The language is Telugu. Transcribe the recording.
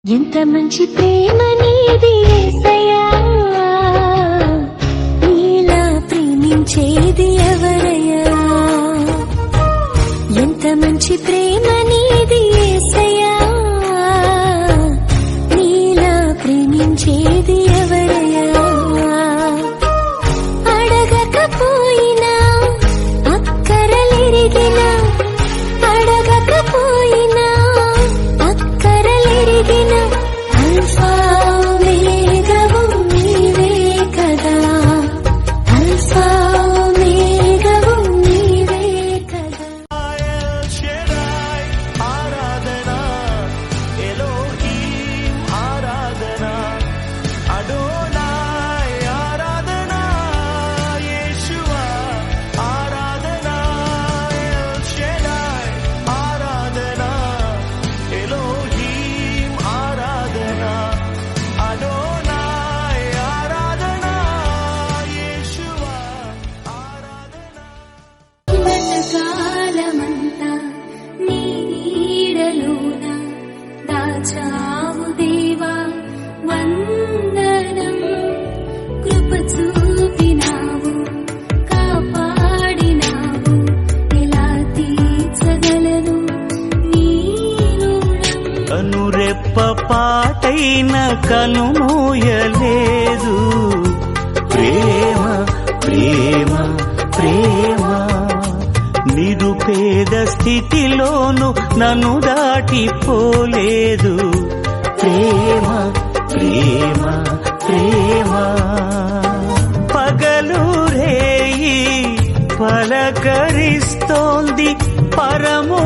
ఎంత మంచి ప్రేమ నీది యేసయ్యా, నీలా ప్రేమించేది ఎవరయ్యా. ఎంత మంచి ప్రేమ నీది యేసయ్యా, నీలా ప్రేమించేది ఎవరయ్యా. అడగకపోయినా అక్కరలెరిగినా, అడగకపోయినా అక్కరలెరిగిన అల్ఫా ఓమేగావు నీవే కదా, అల్ఫా ఓమేగావు నీవే కదా. ఆరాధన ఎలోహీం ఆరాధన అడోనాయ్ ఆరాధన యేషువా ఆరాధన ఎల్ షెడాయ్ ఆరాధన ఎలోహీం ఆరాధన అడోనాయ్ ఆరాధన యేషువా ఆరాధన. కాలమంతా నీ నీడలోన దాచావు దేవా వందనం. కృప చూపినావు, కాపాడినావు, ఎలా తీర్చగలను నీ రుణం. కనురెప్ప పాటైన కనుమూయలేదు ప్రేమ ప్రేమ ప్రేమ. నిరుపేద స్థితిలోను నన్ను దాటిపోలేదు ప్రేమ ప్రేమ ప్రేమ. పగలు రేయి పలకరిస్తోంది పరము